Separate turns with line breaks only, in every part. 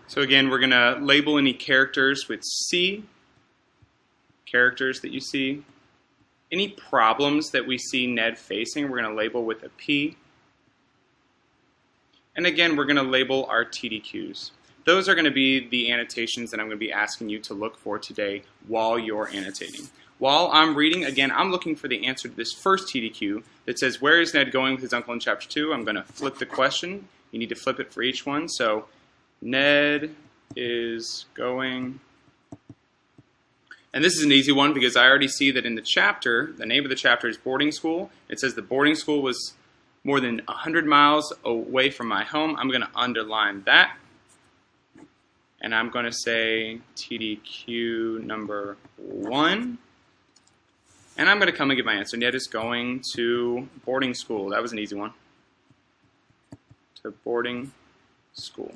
So again, we're going to label any characters with C, characters that you see. Any problems that we see Ned facing, we're going to label with a P. And again, we're going to label our TDQs. Those are going to be the annotations that I'm going to be asking you to look for today while you're annotating. While I'm reading, again, I'm looking for the answer to this first TDQ that says, where is Ned going with his uncle in Chapter 2? I'm going to flip the question. You need to flip it for each one. So, Ned is going... And this is an easy one because I already see that in the chapter, the name of the chapter is boarding school. It says the boarding school was more than 100 miles away from my home. I'm going to underline that. And I'm going to say TDQ number 1. And I'm going to come and get my answer. Ned is going to boarding school. That was an easy one. To boarding school.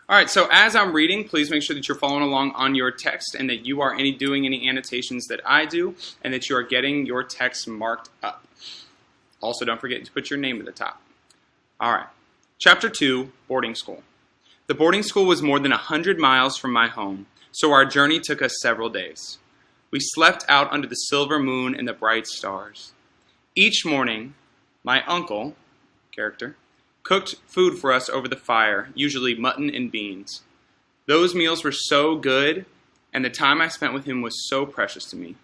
All right, so as I'm reading, please make sure that you're following along on your text and that you are doing any annotations that I do and that you are getting your text marked up. Also, don't forget to put your name at the top. All right, Chapter 2, boarding school. The boarding school was more than 100 miles from my home, so our journey took us several days. We slept out under the silver moon and the bright stars. Each morning, my uncle, character, cooked food for us over the fire, usually mutton and beans. Those meals were so good, and the time I spent with him was so precious to me.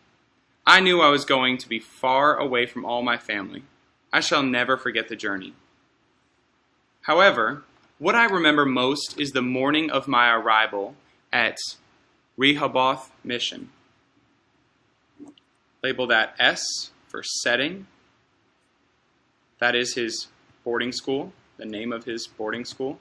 I knew I was going to be far away from all my family. I shall never forget the journey. However, what I remember most is the morning of my arrival at Rehoboth Mission. Label that S for setting. That is his boarding school. The name of his boarding school.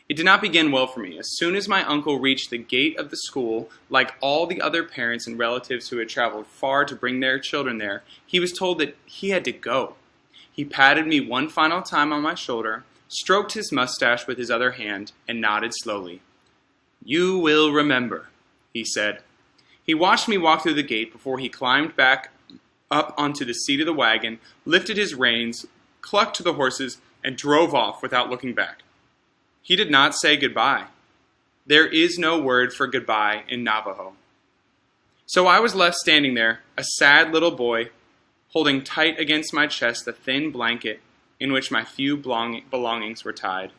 It did not begin well for me. As soon as my uncle reached the gate of the school, like all the other parents and relatives who had traveled far to bring their children there, he was told that he had to go. He patted me one final time on my shoulder, stroked his mustache with his other hand, and nodded slowly. "You will remember," he said. He watched me walk through the gate before he climbed back up onto the seat of the wagon, lifted his reins, clucked to the horses, and drove off without looking back. He did not say goodbye. There is no word for goodbye in Navajo. So I was left standing there, a sad little boy, holding tight against my chest the thin blanket in which my few belongings were tied.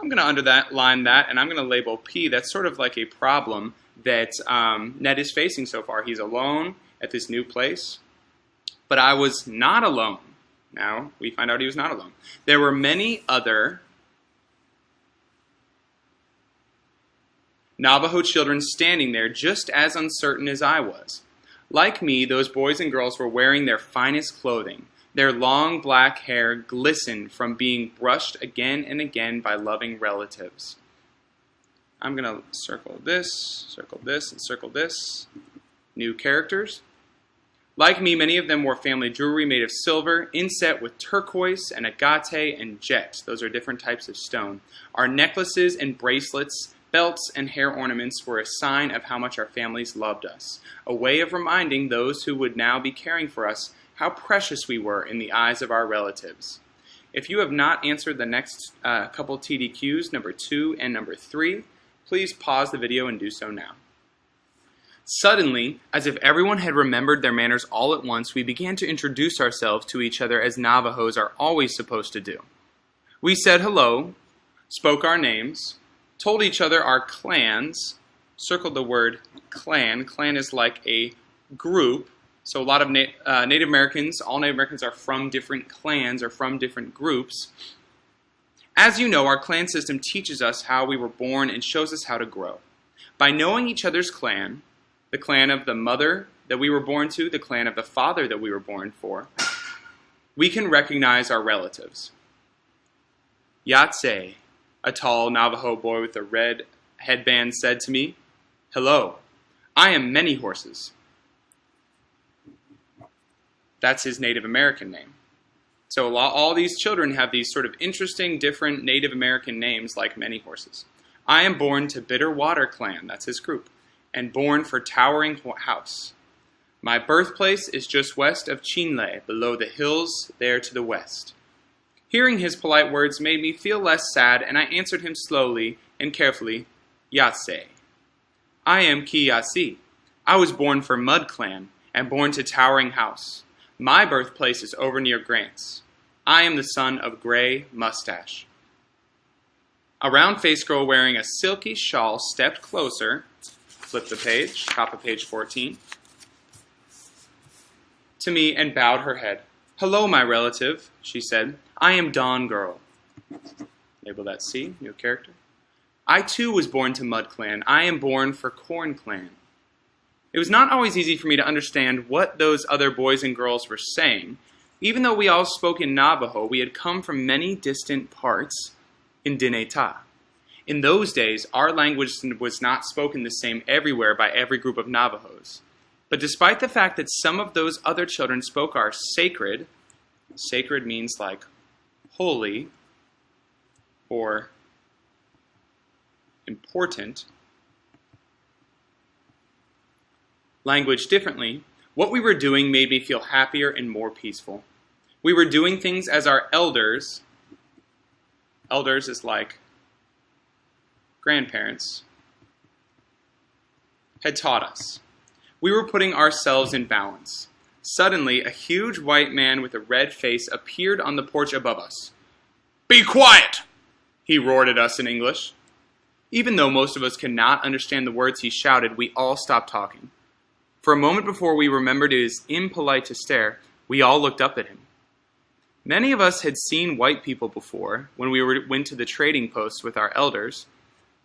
I'm going to underline that, and I'm going to label P. That's sort of like a problem that Ned is facing so far. He's alone at this new place. But I was not alone. Now, we find out he was not alone. There were many other Navajo children standing there just as uncertain as I was. Like me, those boys and girls were wearing their finest clothing. Their long black hair glistened from being brushed again and again by loving relatives. I'm going to circle this, and circle this. New characters. Like me, many of them wore family jewelry made of silver, inset with turquoise and agate and jet. Those are different types of stone. Our necklaces and bracelets, belts and hair ornaments were a sign of how much our families loved us, a way of reminding those who would now be caring for us how precious we were in the eyes of our relatives. If you have not answered the next couple TDQs, number 2 and number 3, please pause the video and do so now. Suddenly, as if everyone had remembered their manners all at once, we began to introduce ourselves to each other as Navajos are always supposed to do. We said hello, spoke our names, told each other our clans, circled the word clan. Clan is like a group. So a lot of Native Americans, all Native Americans are from different clans or from different groups. As you know, our clan system teaches us how we were born and shows us how to grow. By knowing each other's clan, the clan of the mother that we were born to, the clan of the father that we were born for, we can recognize our relatives. Yatse, a tall Navajo boy with a red headband, said to me, "Hello, I am Many Horses." That's his Native American name. So all these children have these sort of interesting, different Native American names like Many Horses. I am born to Bitter Water Clan, that's his group, and born for Towering House. My birthplace is just west of Chinle, below the hills there to the west. Hearing his polite words made me feel less sad, and I answered him slowly and carefully, Yase. I am Ki Yasi. I was born for Mud Clan, and born to Towering House. My birthplace is over near Grant's. I am the son of Gray Mustache. A round-faced girl wearing a silky shawl stepped closer, flipped the page, top of page 14, to me and bowed her head. Hello, my relative, she said. I am Dawn Girl. Label that C, new character. I too was born to Mud Clan. I am born for Corn Clan. It was not always easy for me to understand what those other boys and girls were saying. Even though we all spoke in Navajo, we had come from many distant parts in Dinétah. In those days, our language was not spoken the same everywhere by every group of Navajos. But despite the fact that some of those other children spoke our sacred means like holy or important language differently, what we were doing made me feel happier and more peaceful. We were doing things as our elders is like grandparents, had taught us. We were putting ourselves in balance. Suddenly, a huge white man with a red face appeared on the porch above us. Be quiet! He roared at us in English. Even though most of us could not understand the words he shouted, we all stopped talking. For a moment before we remembered it is impolite to stare, we all looked up at him. Many of us had seen white people before when we went to the trading posts with our elders.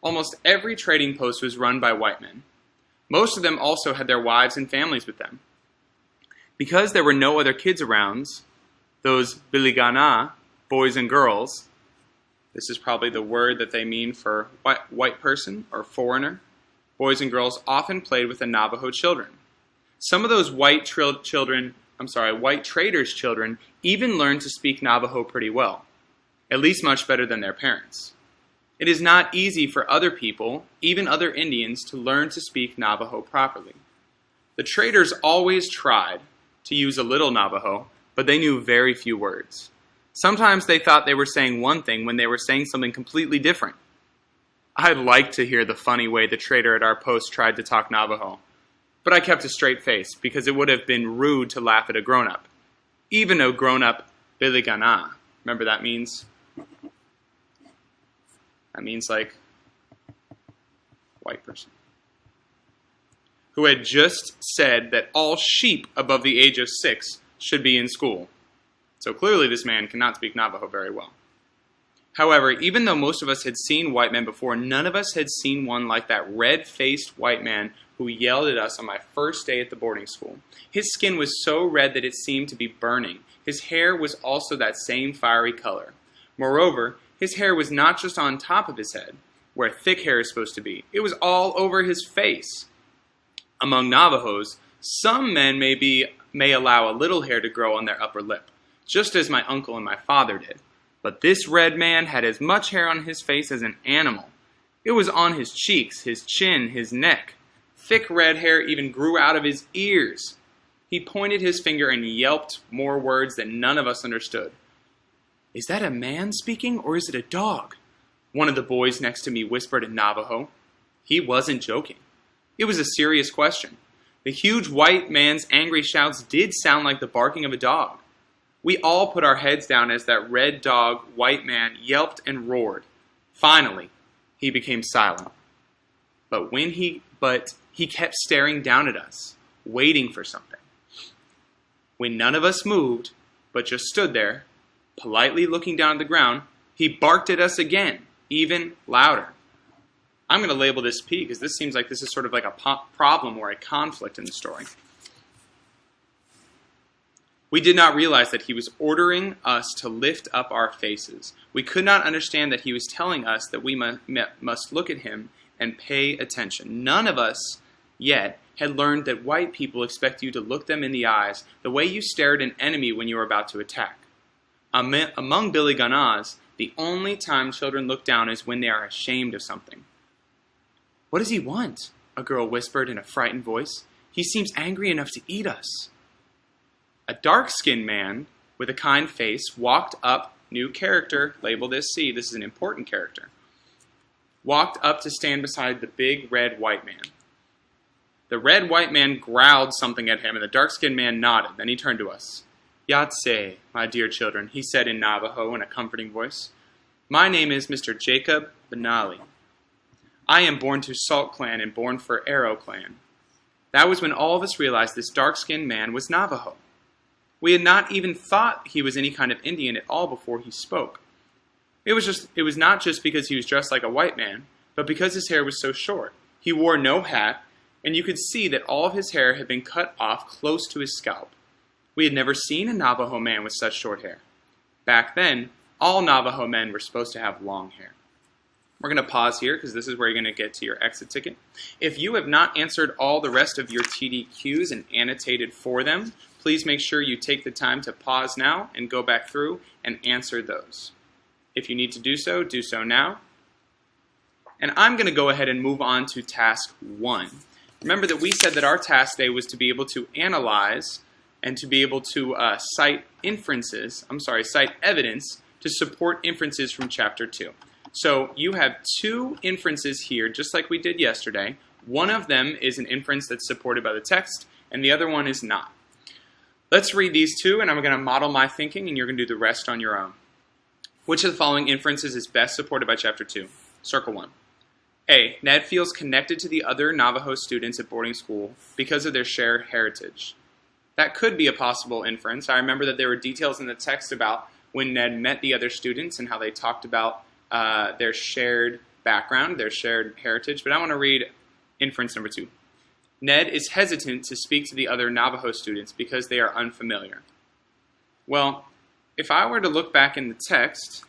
Almost every trading post was run by white men. Most of them also had their wives and families with them. Because there were no other kids around, those biligana, boys and girls, this is probably the word that they mean for white person or foreigner, boys and girls often played with the Navajo children. Some of those white traders' children even learned to speak Navajo pretty well, at least much better than their parents. It is not easy for other people, even other Indians, to learn to speak Navajo properly. The traders always tried to use a little Navajo, but they knew very few words. Sometimes they thought they were saying one thing when they were saying something completely different. I'd like to hear the funny way the trader at our post tried to talk Navajo, but I kept a straight face because it would have been rude to laugh at a grown-up. Even a grown-up biligana. Remember that means? That means like white person. Who had just said that all sheep above the age of 6 should be in school. So clearly this man cannot speak Navajo very well. However, even though most of us had seen white men before, none of us had seen one like that red-faced white man who yelled at us on my first day at the boarding school. His skin was so red that it seemed to be burning. His hair was also that same fiery color. Moreover, his hair was not just on top of his head, where thick hair is supposed to be. It was all over his face. Among Navajos, some men may allow a little hair to grow on their upper lip, just as my uncle and my father did. But this red man had as much hair on his face as an animal. It was on his cheeks, his chin, his neck. Thick red hair even grew out of his ears. He pointed his finger and yelped more words that none of us understood. Is that a man speaking, or is it a dog? One of the boys next to me whispered in Navajo. He wasn't joking. It was a serious question. The huge white man's angry shouts did sound like the barking of a dog. We all put our heads down as that red dog, white man, yelped and roared. Finally, he became silent. But he kept staring down at us, waiting for something. When none of us moved, but just stood there, politely looking down at the ground, he barked at us again, even louder. I'm going to label this P because this seems like this is sort of like a problem or a conflict in the story. We did not realize that he was ordering us to lift up our faces. We could not understand that he was telling us that we must look at him and pay attention. None of us yet had learned that white people expect you to look them in the eyes the way you stare at an enemy when you are about to attack. Among Biliganas, the only time children look down is when they are ashamed of something. What does he want? A girl whispered in a frightened voice. He seems angry enough to eat us. A dark-skinned man with a kind face walked up new character, labeled as C, this is an important character, walked up to stand beside the big red white man. The red white man growled something at him, and the dark-skinned man nodded. Then he turned to us. "Yatsé, my dear children," he said in Navajo in a comforting voice. "My name is Mr. Jacob Benali. I am born to Salt Clan and born for Arrow Clan." That was when all of us realized this dark-skinned man was Navajo. We had not even thought he was any kind of Indian at all before he spoke. It was not just because he was dressed like a white man, but because his hair was so short. He wore no hat, and you could see that all of his hair had been cut off close to his scalp. We had never seen a Navajo man with such short hair. Back then, all Navajo men were supposed to have long hair. We're going to pause here because this is where you're going to get to your exit ticket. If you have not answered all the rest of your TDQs and annotated for them, please make sure you take the time to pause now and go back through and answer those. If you need to do so now. And I'm going to go ahead and move on to task 1. Remember that we said that our task today was to be able to analyze and to be able to cite evidence to support inferences from Chapter 2. So you have 2 inferences here, just like we did yesterday. One of them is an inference that's supported by the text, and the other one is not. Let's read these 2, and I'm going to model my thinking, and you're going to do the rest on your own. Which of the following inferences is best supported by Chapter 2? Circle 1. A. Ned feels connected to the other Navajo students at boarding school because of their shared heritage. That could be a possible inference. I remember that there were details in the text about when Ned met the other students and how they talked about their shared background, their shared heritage. But I want to read inference number 2. Ned is hesitant to speak to the other Navajo students because they are unfamiliar. Well, if I were to look back in the text,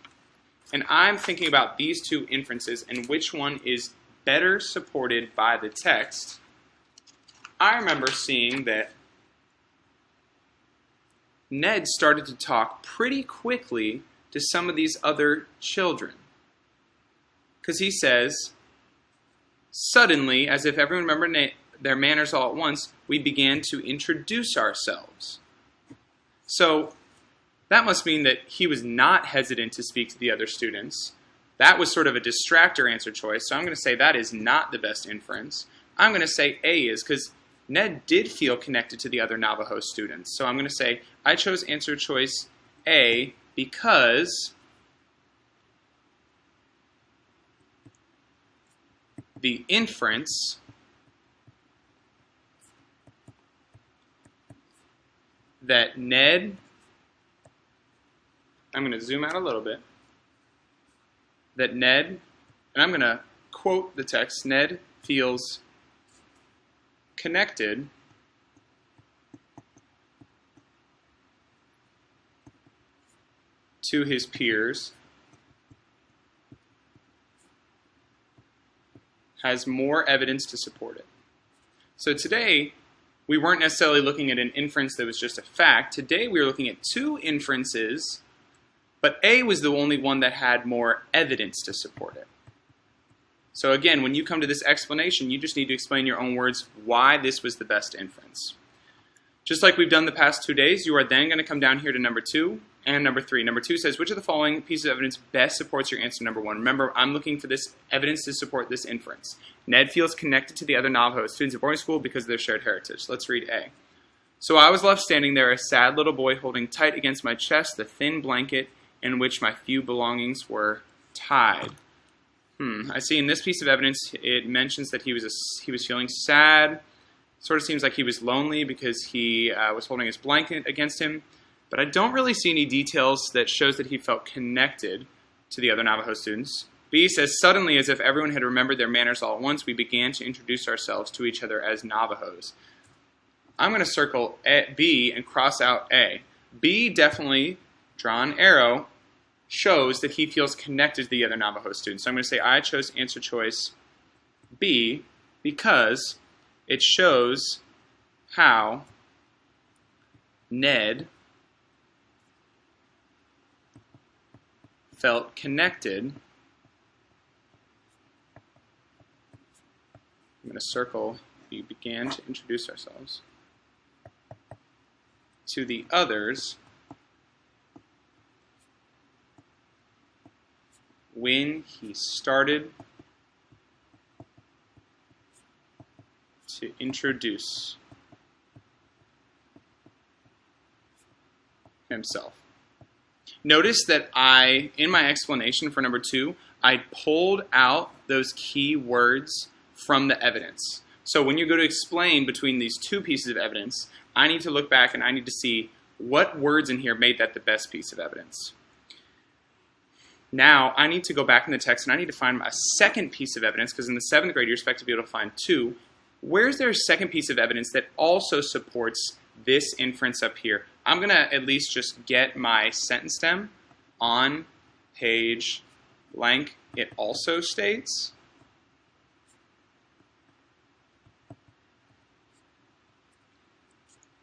and I'm thinking about these 2 inferences and which one is better supported by the text, I remember seeing that Ned started to talk pretty quickly to some of these other children. Because he says, suddenly, as if everyone remembered their manners all at once, we began to introduce ourselves. So that must mean that he was not hesitant to speak to the other students. That was sort of a distractor answer choice, so I'm going to say that is not the best inference. I'm going to say A is, because Ned did feel connected to the other Navajo students. So I'm going to say I chose answer choice A because the inference that Ned, I'm going to zoom out a little bit, that Ned, and I'm going to quote the text, Ned feels connected to his peers, has more evidence to support it. So today, we weren't necessarily looking at an inference that was just a fact. Today, we were looking at 2 inferences, but A was the only one that had more evidence to support it. So again, when you come to this explanation, you just need to explain in your own words why this was the best inference. Just like we've done the past 2 days, you are then going to come down here to number 2 and number 3. Number 2 says, which of the following pieces of evidence best supports your answer number 1? Remember, I'm looking for this evidence to support this inference. Ned feels connected to the other Navajo students at boarding school because of their shared heritage. Let's read A. So I was left standing there, a sad little boy holding tight against my chest the thin blanket in which my few belongings were tied. I see in this piece of evidence, it mentions that he was feeling sad. Sort of seems like he was lonely because he was holding his blanket against him. But I don't really see any details that shows that he felt connected to the other Navajo students. B says, suddenly, as if everyone had remembered their manners all at once, we began to introduce ourselves to each other as Navajos. I'm going to circle B and cross out A. B definitely, draw an arrow, shows that he feels connected to the other Navajo students. So I'm going to say I chose answer choice B because it shows how Ned felt connected. I'm going to circle, we began to introduce ourselves to the others when he started to introduce himself. Notice that in my explanation for number 2, I pulled out those key words from the evidence. So when you go to explain between these two pieces of evidence, I need to look back and I need to see what words in here made that the best piece of evidence. Now, I need to go back in the text and I need to find a second piece of evidence, because in the 7th grade, you're expected to be able to find 2. Where's there a second piece of evidence that also supports this inference up here? I'm going to at least just get my sentence stem on page blank. It also states.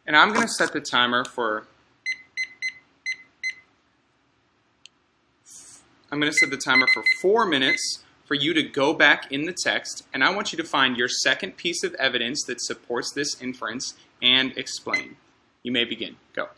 And I'm going to set the timer for 4 minutes for you to go back in the text, and I want you to find your second piece of evidence that supports this inference and explain. You may begin. Go.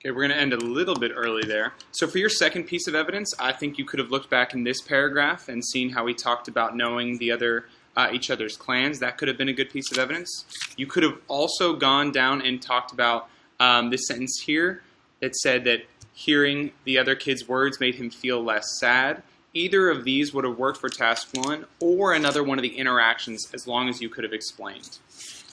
Okay, we're going to end a little bit early there. So for your second piece of evidence, I think you could have looked back in this paragraph and seen how we talked about knowing the other each other's clans. That could have been a good piece of evidence. You could have also gone down and talked about this sentence here that said that hearing the other kid's words made him feel less sad. Either of these would have worked for task 1 or another one of the interactions as long as you could have explained.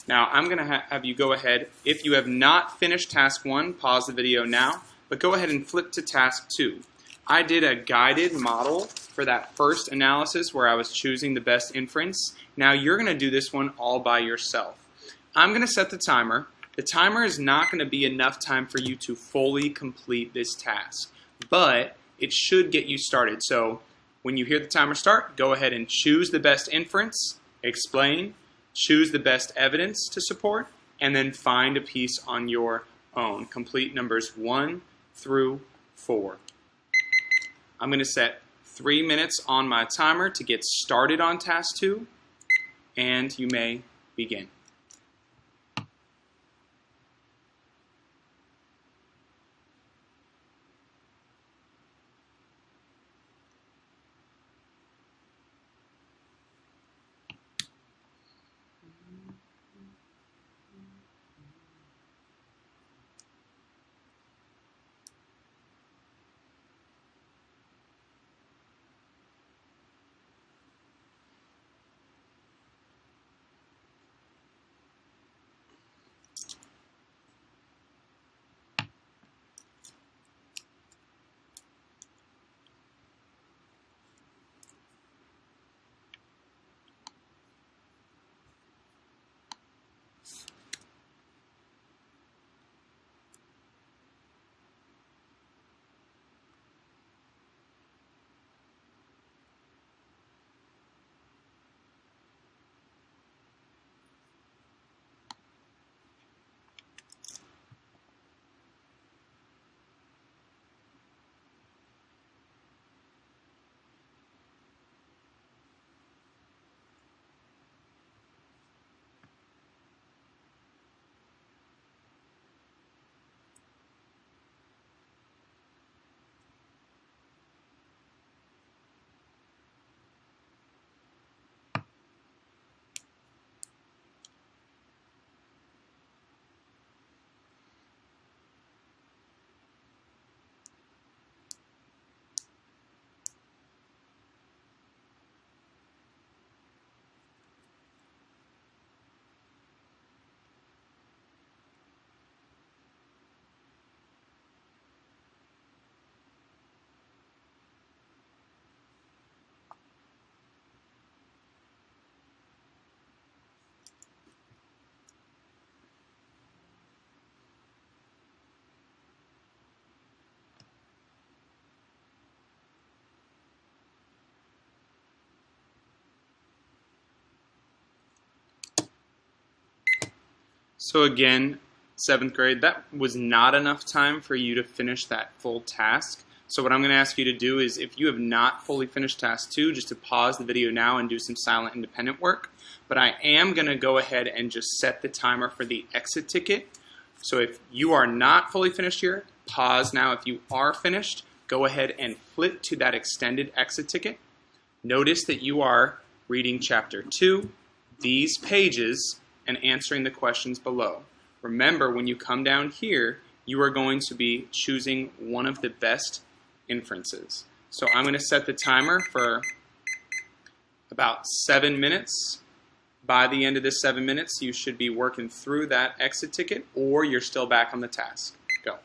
Now, I'm going to have you go ahead. If you have not finished task 1, pause the video now, but go ahead and flip to task 2. I did a guided model for that first analysis where I was choosing the best inference. Now you're going to do this one all by yourself. I'm going to set the timer. The timer is not going to be enough time for you to fully complete this task, but it should get you started. So when you hear the timer start, go ahead and choose the best inference, explain, choose the best evidence to support, and then find a piece on your own. Complete numbers 1 through 4. I'm going to set 3 minutes on my timer to get started on task 2, and you may begin. So again, 7th grade, that was not enough time for you to finish that full task. So what I'm going to ask you to do is, if you have not fully finished task 2, just to pause the video now and do some silent independent work. But I am going to go ahead and just set the timer for the exit ticket. So if you are not fully finished here, pause now. If you are finished, go ahead and flip to that extended exit ticket. Notice that you are reading chapter 2, these pages, and answering the questions below. Remember, when you come down here, you are going to be choosing one of the best inferences. So I'm going to set the timer for about 7 minutes. By the end of this 7 minutes, you should be working through that exit ticket, or you're still back on the task. Go.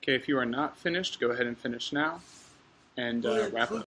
Okay, if you are not finished, go ahead and finish now and wrap up.